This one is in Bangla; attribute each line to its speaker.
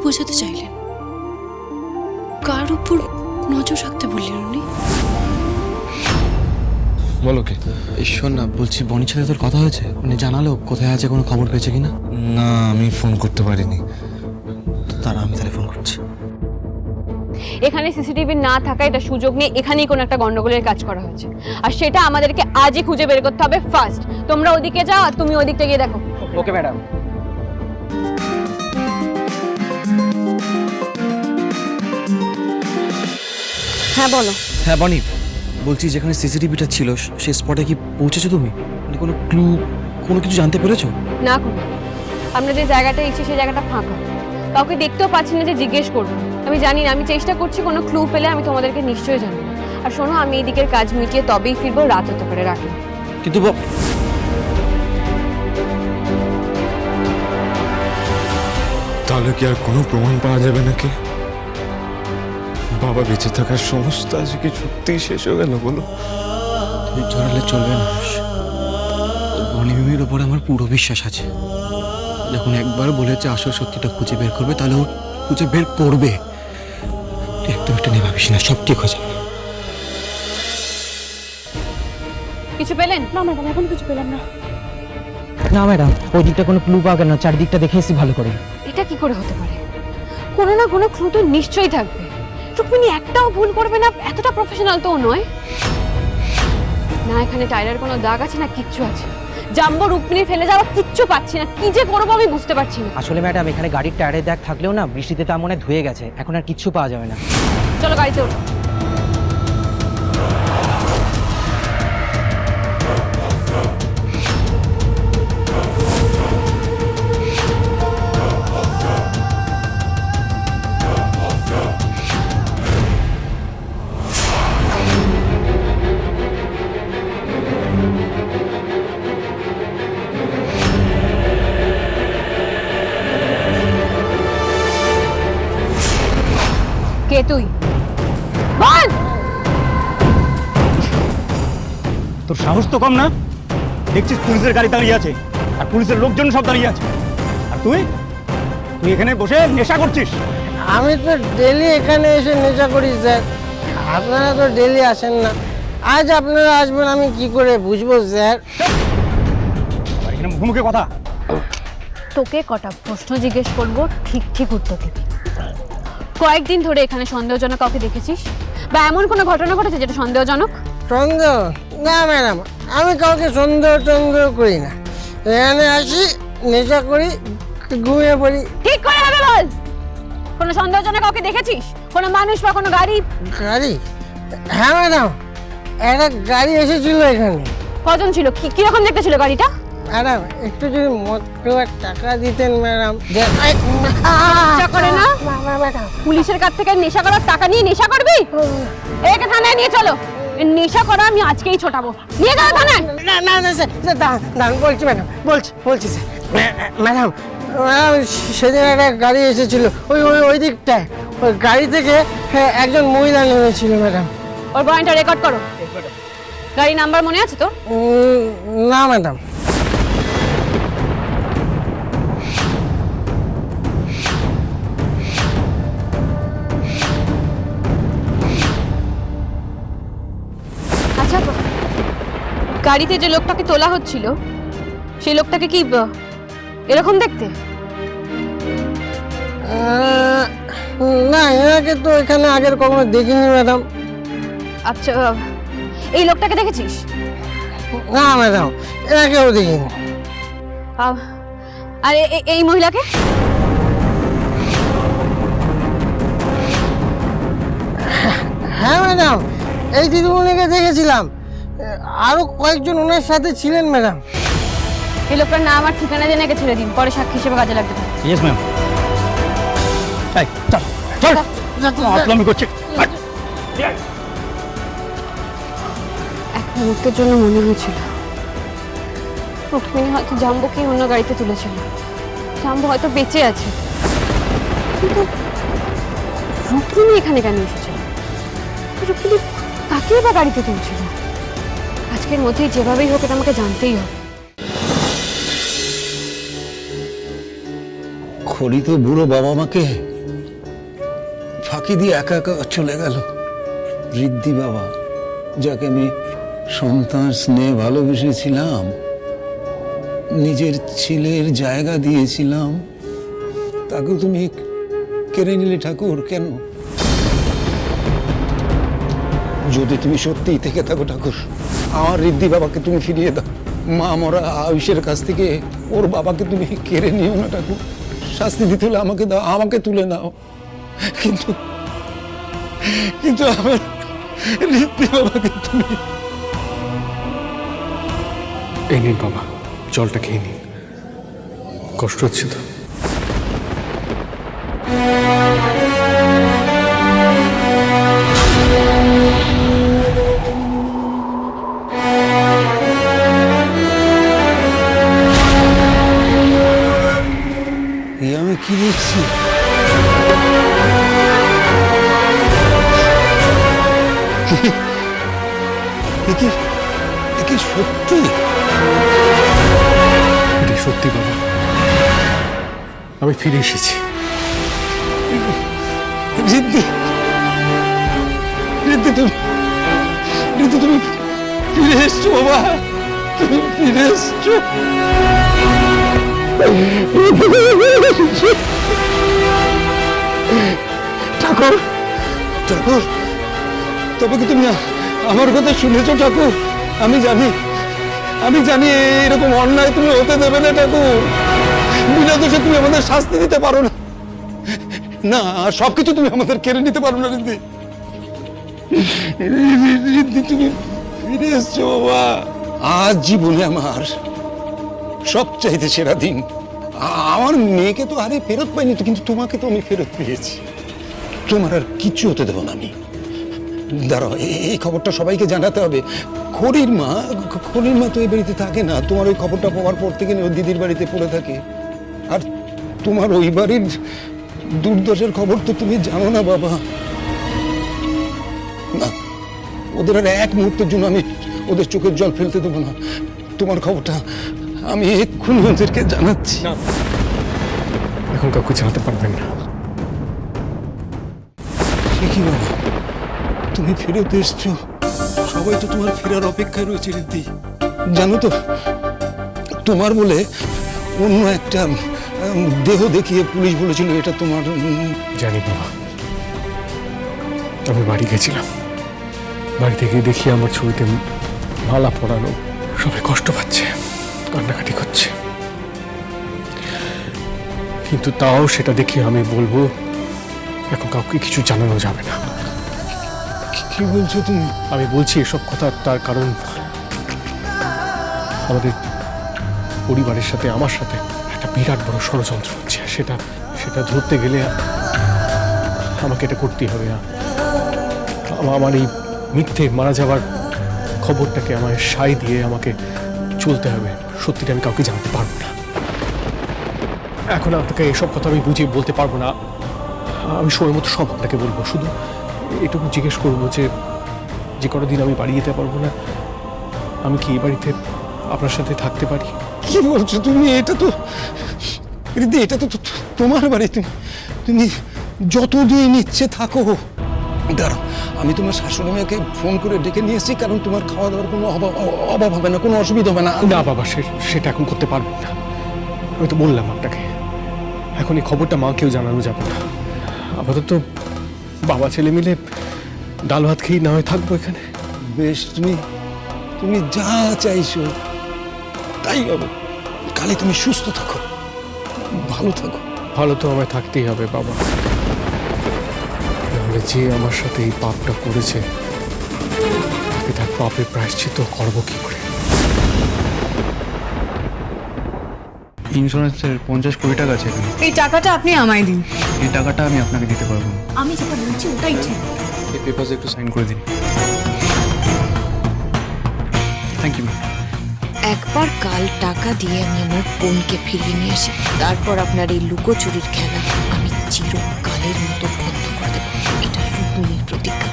Speaker 1: বোঝাতে চাইলেন? কার উপর নজর রাখতে বললেন উনি?
Speaker 2: বলো কি?
Speaker 3: শোন না, বলছি বনির সাথে তোর কথা হয়েছে? মানে জানালো কোথায় আছে, কোনো খবর পেয়েছে কিনা?
Speaker 2: না, আমি ফোন করতে পারিনি।
Speaker 3: তারা আমি তাহলে ফোন করছি।
Speaker 4: এখানে সিসিটিভি না থাকা এটা সুযোগ নিয়ে এখানেই কোনো একটা গন্ডগোলের কাজ করা হয়েছে, আর সেটা আমাদেরকে আজই খুঁজে বের করতে হবে ফার্স্ট। তোমরা ওদিকে যাও আর তুমি ওদিকটা গিয়ে দেখো।
Speaker 5: Okay madam.
Speaker 4: হ্যাঁ বলো।
Speaker 3: হ্যাঁ বনি, বলছি যেখানে সিসিটিভিটা ছিল সেই স্পটে কি পৌঁছেছো তুমি? মানে কোনো ক্লু, কোনো কিছু জানতে পেরেছো?
Speaker 4: না কোনো, আমরা যে জায়গাটা এসেছি সেই জায়গাটা ফাঁকা, কাউকে দেখতেও পাচ্ছি না যে জিজ্ঞেস করবো। আমি জানি না, আমি চেষ্টা করছি, কোনো ক্লু পেলে আমি তোমাদেরকে নিশ্চয়ই জানাবো। আর শোনো, আমি এই দিকের কাজ মিটিয়ে তবেই ফিরবো, রাত হতে পারে, রাখি।
Speaker 3: কিন্তু
Speaker 2: তাহলে কি আর কোনো প্রমাণ পাওয়া যাবে নাকি? বাবা বেঁচে থাকার সমস্ত আজকে সত্যিই শেষ হয়ে গেল বলো?
Speaker 3: তুই জড়ালে চলবে না। বনি মিমির ওপর আমার পুরো বিশ্বাস আছে। যখন একবার বলেছে আসল সত্যিটা খুঁজে বের করবে, তাহলে ও খুঁজে বের করবে। তুই একদম একটা নিয়ে ভাবিস না, সব ঠিক হয়ে যাবে।
Speaker 4: কিছু পেলেন?
Speaker 6: না ম্যাডাম, এখন কিছু পেলাম না। না ম্যাডাম, ওই দিকটা কোনো ক্লু পাওয়া গেল না, চারদিকটা দেখে এসেছি ভালো করে।
Speaker 4: এটা কি করে হতে পারে? কোনো না কোনো ক্লু তো নিশ্চয়ই থাকবে। রুক্মিণী একটাও ভুল করবে না, এতটা প্রফেশনাল তো নয়। না এখানে টায়ারের কোনো দাগ আছে, না কিচ্ছু আছে। জাম্বো রুক্মিণী ফেলে যাওয়া কিচ্ছু পাচ্ছি না, কি যে করবো আমি বুঝতে পারছি না।
Speaker 6: আসলে ম্যাডাম, এখানে গাড়ির টায়ারের দাগ থাকলেও না বৃষ্টিতে তা মনে ধুয়ে গেছে, এখন আর কিচ্ছু পাওয়া যাবে না।
Speaker 4: চলো গাড়িতে ওঠো। কে তুই? বল।
Speaker 5: তোর সাহস তো কম না? দেখছিস পুলিশের গাড়ি দাঁড়িয়ে আছে আর পুলিশের লোকজন সব দাঁড়িয়ে আছে, আর তুই এখানে বসে নেশা করছিস।
Speaker 7: আমি তো ডেলি এখানে এসে নেশা করি স্যার, আপনারা তো ডেলি আসেন না, আজ আপনারা আসবেন আমি কি করে বুঝবো স্যার?
Speaker 5: আর এখানে মুখোমুখি কথা।
Speaker 4: তোকে কটা প্রশ্ন জিজ্ঞেস করবো, ঠিক ঠিক উত্তর দিবি। কয়েকদিন ধরে এখানে সন্দেহজনক কাউকে দেখেছিস, বা এমন কোনো ঘটনা ঘটেছে যেটা সন্দেহজনক?
Speaker 7: সন্দেহ? না ম্যাডাম, আমি কাউকে সন্দেহ করি না, এখানে আসি নেশা করি, ঘুমিয়ে পড়ি।
Speaker 4: ঠিক করে হবে বল। কোনো সন্দেহজনক কাউকে দেখেছিস? কোনো মানুষ বা কোনো গাড়ি?
Speaker 7: গাড়ি? হ্যাঁ ম্যাডাম, একটা গাড়ি এসেছিল এখানে।
Speaker 4: কজন ছিল? কি কিরকম দেখতে ছিল গাড়িটা?
Speaker 7: ম্যাডাম একটু যদি মদ খাওয়ার টাকা দিতেন ম্যাডাম।
Speaker 4: নেশা করে না?
Speaker 7: ম্যাডাম
Speaker 4: পুলিশের কাছ থেকে নেশা করার টাকা নিয়ে নেশা করবি? একে থানায় নিয়ে চলো। এর নেশা করা আমি আজকেই ছোটাবো। নিয়ে যাও থানায়।
Speaker 7: না না না স্যার, দাঁড়ান বলছি ম্যাডাম, বলছি স্যার। ম্যাডাম সেদিন একটা গাড়ি এসেছিল ওই দিকটায়, ওই গাড়ি থেকে একজন মহিলা নেমেছিল ম্যাডাম।
Speaker 4: ওর পয়েন্টটা রেকর্ড করো। গাড়ি নাম্বার মনে আছে তো?
Speaker 7: না ম্যাডাম।
Speaker 4: আচ্ছা, গাড়িতে যে লোকটাকে তোলা হচ্ছিল সেই লোকটাকে কি এরকম দেখতে?
Speaker 7: না, এনাকে তো এখানে আগের কখনো দেখিনি ম্যাডাম।
Speaker 4: আচ্ছা, এই লোকটাকে দেখেছিস?
Speaker 7: না ম্যাডাম, এনাকেও দেখিনি।
Speaker 4: আর এই মহিলাকে?
Speaker 7: হ্যাঁ ম্যাডাম, এই দিদিমণিকে দেখেছিলাম, আরো কয়েকজন ওনার সাথে ছিলেন ম্যাডাম।
Speaker 4: এই লোকটার নাম আর ঠিকানা জেনে গেছিল দিন, পরে সাক্ষী হিসেবে কাজে লাগতে পারে।
Speaker 5: Yes ma'am. এই চল চল, আসলামি করছি।
Speaker 4: এক মুহূর্তের জন্য মনে হয়েছিল রুক্মিণী হয়তো জাম্বোকে অন্য গাড়িতে তুলেছিল, জাম্বো হয়তো বেঁচে আছে, কিন্তু রুক্মিণী এখানে কেন এসেছিল? রুক্মিণী কাকে বা গাড়িতে তুলছিল? আজকের মধ্যেই যেভাবেই হোক এটা আমাকে জানতেই হবে।
Speaker 8: খড়ি তো বুড়ো বাবা মাকে ফাঁকি দিয়ে একা একা চলে গেল ঋদ্ধি বাবা, যাকে আমি সন্তান স্নেহ ভালোবেসেছিলাম, নিজের ছেলের জায়গা দিয়েছিলাম, তাকে তুমি কেড়ে নিলে ঠাকুর। কেন? যদি তুমি সত্যিই থেকে থাকো ঠাকুর, আমার ঋদ্ধি বাবাকে তুমি ফিরিয়ে দাও। মা মরা আয়ুষের কাছ থেকে ওর বাবাকে তুমি কেড়ে নিও না ঠাকুর। শাস্তি দিতে হলে আমাকে দাও, আমাকে তুলে নাও, কিন্তু কিন্তু আমার ঋদ্ধি বাবাকে তুমি।
Speaker 2: এই নিন বাবা, জলটা খেয়ে নিন। কষ্ট হচ্ছে তো?
Speaker 8: আমি কি দেখছি? সত্যি?
Speaker 2: এটি সত্যি বাবা, আমি ফিরে এসেছি।
Speaker 8: ঋদ্ধি, ঋদ্ধি তুমি ফিরে এসছো বাবা, তুমি ফিরে এসছো। ঠাকুর, ঠাকুর, তবে কি তুমি আমার কথা শুনেছো ঠাকুর? আমি জানি এরকম অন্যায় তুমি হতে দেবে না ঠাকুর। বিনা দোষে তুমি আমাদের শাস্তি দিতে পারো না, না সবকিছু তুমি আমাদের কেড়ে নিতে পারো না ঋদ্ধি। ঋদ্ধি তুমি ফিরে এসছো বাবা। আজ জীবনে আমার সবচাইতে সেরা দিন। আমার মেয়েকে তো আরে ফেরত পাইনি তো, কিন্তু তোমাকে তো আমি ফেরত পেয়েছি। তোমার আর কিচ্ছু হতে দেবো না আমি। দাঁড়াও, এই খবরটা সবাইকে জানাতে হবে। খড়ির মা তো এই বাড়িতে থাকে না। তোমার ওই খবরটা পাওয়ার পর থেকে ওর দিদির বাড়িতে পড়ে থাকে। আর তোমার ওই বাড়ির দুর্দশার খবর তো তুমি জানো না বাবা। না, ওদের আর এক মুহূর্তের জন্য আমি ওদের চোখের জল ফেলতে দেবো না। তোমার খবরটা আমি এক্ষুনি ওদেরকে জানাচ্ছি।
Speaker 2: এখন কাউকে জানাতে পারবেন না।
Speaker 8: সে কি বাবা, তুমি ফেরত এসছো? সবাই তো তোমার ফেরার অপেক্ষায় রয়েছে ঋদ্ধি। জানো তো, তোমার বলে অন্য একটা দেহ দেখিয়ে পুলিশ বলেছিল এটা তোমার।
Speaker 2: জানি বাবা, আমি বাড়ি গেছিলাম। বাড়িতে গিয়ে দেখি আমার ছবিতে মালা পরানো। সবাই কষ্ট পাচ্ছে, কান্নাকাটি করছে, কিন্তু তাও সেটা দেখে আমি বলবো এখন কাউকে কিছু জানানো যাবে না।
Speaker 8: কি বলছো তুমি?
Speaker 2: আমি বলছি এসব কথা তার কারণ আমাদের পরিবারের সাথে আমার সাথে একটা বিরাট বড় ষড়যন্ত্র হচ্ছে। সেটা ধরতে গেলে আমাকে এটা করতেই হবে। আমার এই মিথ্যে মারা যাওয়ার খবরটাকে আমায় সায় দিয়ে আমাকে চলতে হবে। সত্যিটা আমি কাউকে জানাতে পারবো না। এখন আপনাকে এসব কথা আমি বুঝিয়ে বলতে পারবো না। আমি সময় মতো সব আপনাকে বলবো। শুধু এটুকু জিজ্ঞেস করবো যে কটা দিন আমি বাড়ি যেতে পারবো না, আমি কি এই বাড়িতে আপনার সাথে থাকতে পারি?
Speaker 8: কি বলছো তুমি? এটা তো ঋদ্ধি, এটা তো তোমার বাড়ি। তুমি যতদিন ইচ্ছে থাকো। দাঁড়াও, আমি তোমার শাশুড়ি মেয়েকে ফোন করে ডেকে নিয়ে এসেছি, কারণ তোমার খাওয়া দাওয়ার কোনো অভাব হবে না, কোনো অসুবিধা হবে না।
Speaker 2: না বাবা, সেটা এখন করতে পারবেন না। আমি তো বললাম আপনাকে, এখন এই খবরটা মাকেও জানানো যাবে না। আপাতত বাবা ছেলে মিলে ডাল ভাত খেয়ে না হয় থাকবো এখানে।
Speaker 8: বেশ, তুমি যা চাইছো তাই হবে। কালে তুমি সুস্থ থাকো, ভালো থাকো।
Speaker 2: ভালো তো আমায় থাকতেই হবে বাবা, নাহলে যে আমার সাথে এই পাপটা করেছে তাকে তার পাপের প্রায়শ্চিত্ত করবো কি করে?
Speaker 3: ইন্স্যুরেন্সের 50 কোটি টাকা আছে এখানে।
Speaker 9: এই টাকাটা আপনি আমায় দিন।
Speaker 3: এই টাকাটা আমি আপনাকে দিতে পারবো না।
Speaker 9: আমি যেটা বলছি ওটাই ঠিক।
Speaker 3: এই পেপারসে একটু সাইন করে দিন। Thank you.
Speaker 1: একবার কাল টাকা দিয়ে আমি আমার বোনকে ফিরিয়ে নিয়ে আসি, তারপর আপনার এই লুকোচুরির খেলা আমি চিরকালের মতো বন্ধ করে দেবো। এটা রুক্মিণীর প্রতিজ্ঞা।